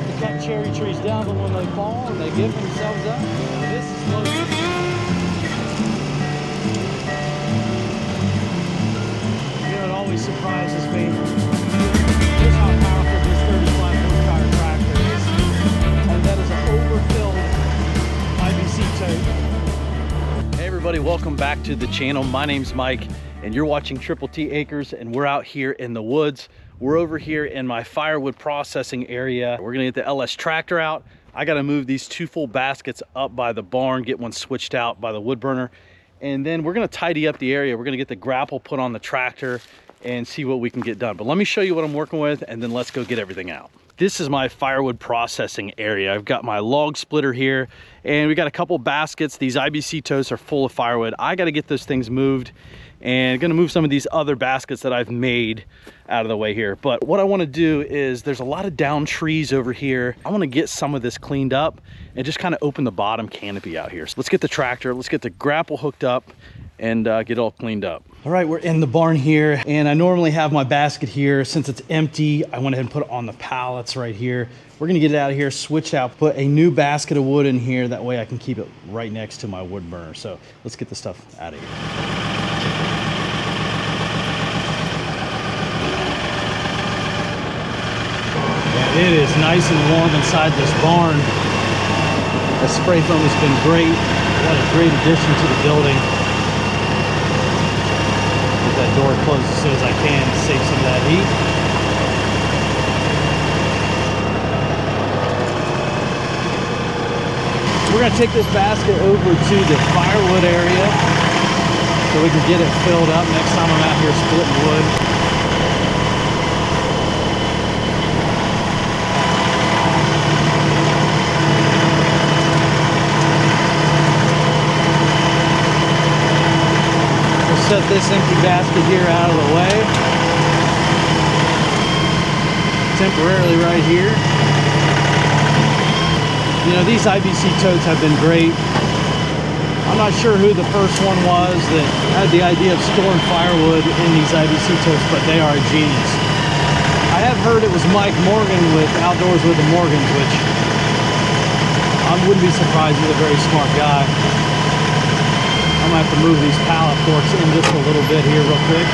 to cut cherry trees down, but when they fall and they give themselves up, this is loaded. You know, it always surprises me just how powerful this 35 horsepower tractor is. And that is an overfilled IBC tote. Hey everybody, welcome back to the channel. My name's Mike and you're watching Triple T Acres, and we're out here in the woods. We're over here in my firewood processing area. We're gonna get the LS tractor out. I gotta move these 2 full baskets up by the barn, get one switched out by the wood burner. And then we're gonna tidy up the area. We're gonna get the grapple put on the tractor and see what we can get done. But let me show you what I'm working with, and then let's go get everything out. This is my firewood processing area. I've got my log splitter here, and we got a couple baskets. These IBC totes are full of firewood. I gotta get those things moved, and gonna move some of these other baskets that I've made out of the way here. But what I wanna do is, there's a lot of down trees over here. I wanna get some of this cleaned up and just kind of open the bottom canopy out here. So let's get the tractor, let's get the grapple hooked up and get it all cleaned up. All right, we're in the barn here, and I normally have my basket here. Since it's empty, I went ahead and put it on the pallets right here. We're gonna get it out of here, switch out, put a new basket of wood in here. That way I can keep it right next to my wood burner. So let's get the stuff out of here. Yeah, it is nice and warm inside this barn. The spray foam has been great. What a great addition to the building. Get that door closed as soon as I can to save some of that heat. We're gonna take this basket over to the firewood area so we can get it filled up next time I'm out here splitting wood. Set this empty basket here out of the way temporarily right here. You know, these IBC totes have been great. I'm not sure who the first one was that had the idea of storing firewood in these IBC totes, but they are a genius. I have heard it was Mike Morgan with Outdoors with the Morgans, which I wouldn't be surprised. He's a very smart guy. I'm gonna have to move these pallet forks in just a little bit here real quick.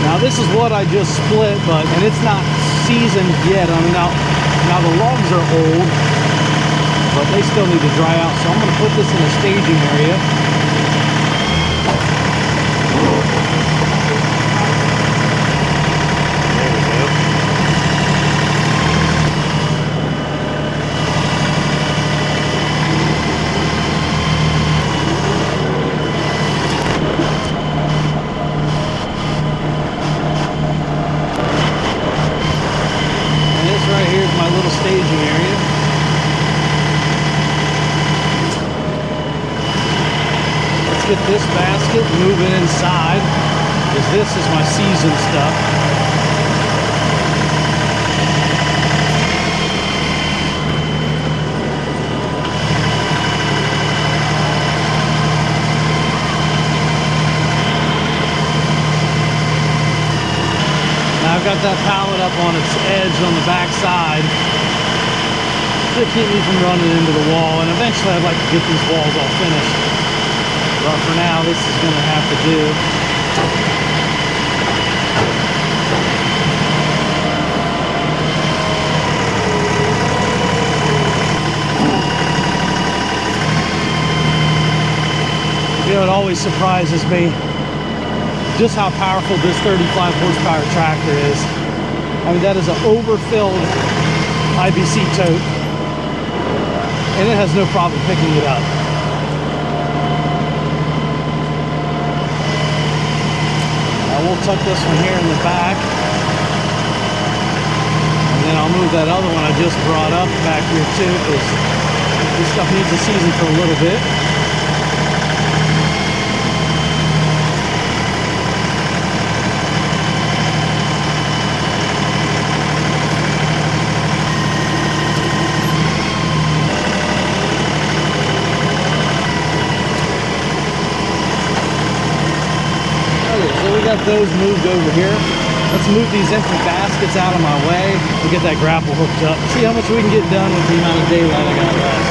Now this is what I just split, and it's not seasoned yet. I mean, now the logs are old, but they still need to dry out. So I'm gonna put this in a staging area. Staging area. Let's get this basket moving inside, because this is my seasoned stuff. Now I've got that pallet up on its edge on the back side to keep me from running into the wall, and eventually I'd like to get these walls all finished. But for now, this is going to have to do. You know, it always surprises me just how powerful this 35 horsepower tractor is. I mean, that is an overfilled IBC tote, and it has no problem picking it up. Now we'll tuck this one here in the back, and then I'll move that other one I just brought up back here too, because this stuff needs to season for a little bit. got those moved over here. Let's move these empty baskets out of my way to get that grapple hooked up. See how much we can get done with the amount of daylight I got left.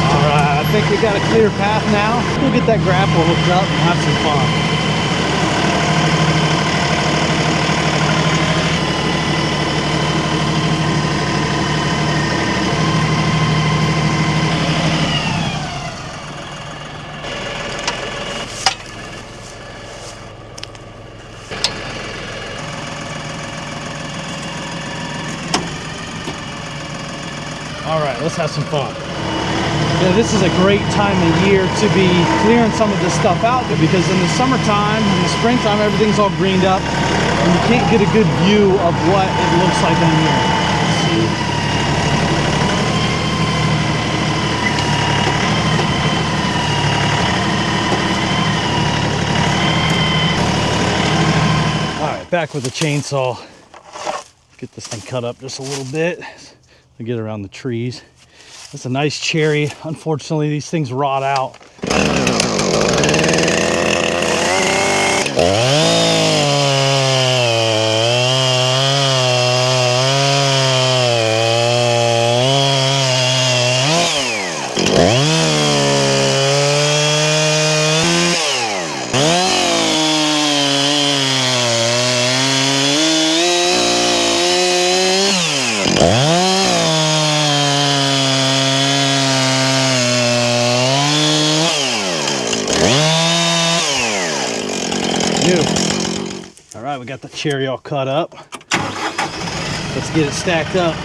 Alright, I think we got a clear path now. We'll get that grapple hooked up and have some fun. All right, let's have some fun. Yeah, this is a great time of year to be clearing some of this stuff out because in the summertime, in the springtime, everything's all greened up and you can't get a good view of what it looks like on here. All right, back with the chainsaw. Get this thing cut up just a little bit. Get around the trees. That's a nice cherry. Unfortunately, these things rot out. All right, we got the cherry all cut up. Let's get it stacked up.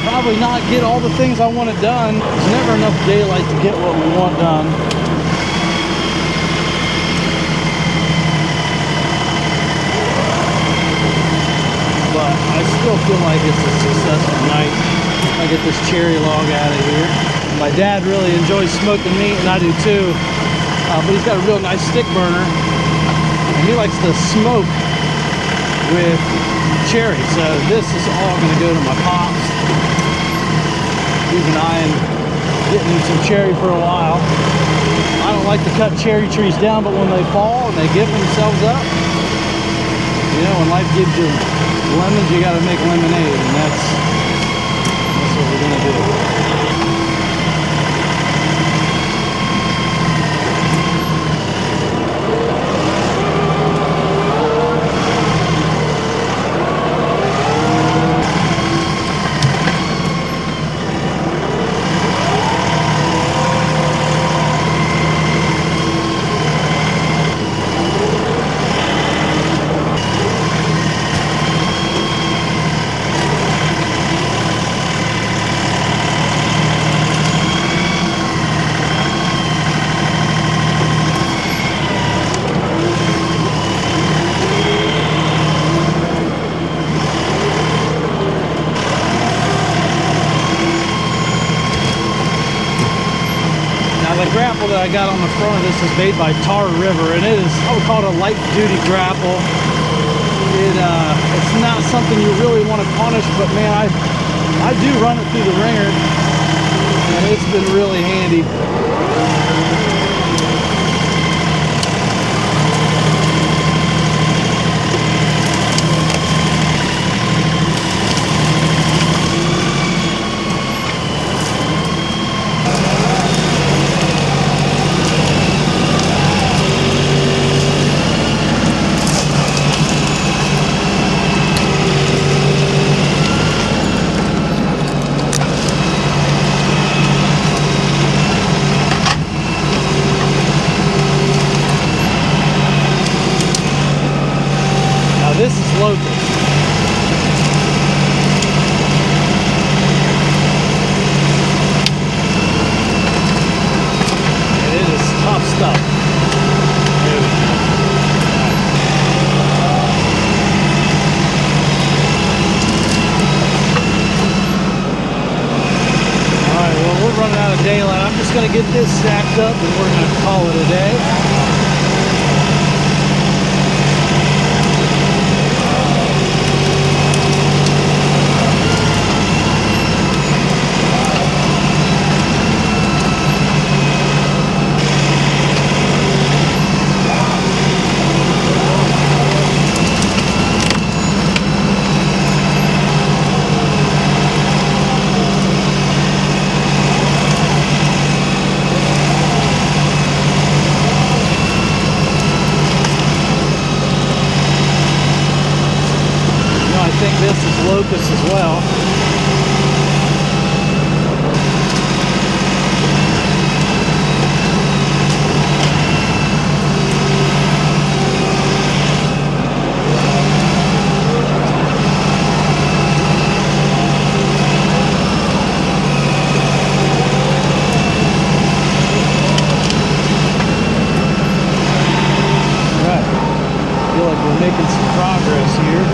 Probably not get all the things I wanted done. There's never enough daylight to get what we want done. But I still feel like it's a successful night. I get this cherry log out of here. My dad really enjoys smoking meat, and I do too. But he's got a real nice stick burner, and he likes to smoke with cherry. So this is all going to go to my pops. Keeping an eye on getting some cherry for a while. I don't like to cut cherry trees down, but when they fall and they give themselves up, you know, when life gives you lemons, you got to make lemonade, and that's what we're going to do. Grapple that I got on the front of this is made by Tar River, and it is, I would call it a light duty grapple. It's not something you really want to punish, but man, I do run it through the ringer, and it's been really handy. daylight. I'm just gonna get this stacked up and we're gonna call it a day. I think this is locust as well. All right, I feel like we're making some progress here.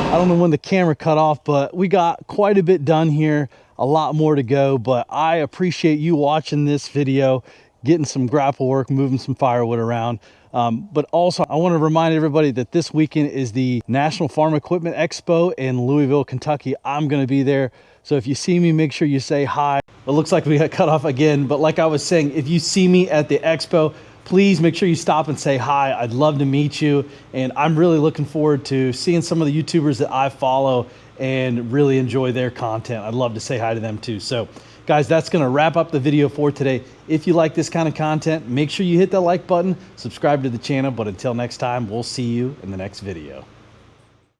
I don't know when the camera cut off, but we got quite a bit done here, a lot more to go. But I appreciate you watching this video, getting some grapple work, moving some firewood around. But also I want to remind everybody that this weekend is the National Farm Equipment Expo in Louisville, Kentucky. I'm going to be there. So if you see me, make sure you say hi. It looks like we got cut off again, but like I was saying, if you see me at the expo, please make sure you stop and say hi. I'd love to meet you. And I'm really looking forward to seeing some of the YouTubers that I follow and really enjoy their content. I'd love to say hi to them too. So guys, that's gonna wrap up the video for today. If you like this kind of content, make sure you hit that like button, subscribe to the channel. But until next time, we'll see you in the next video.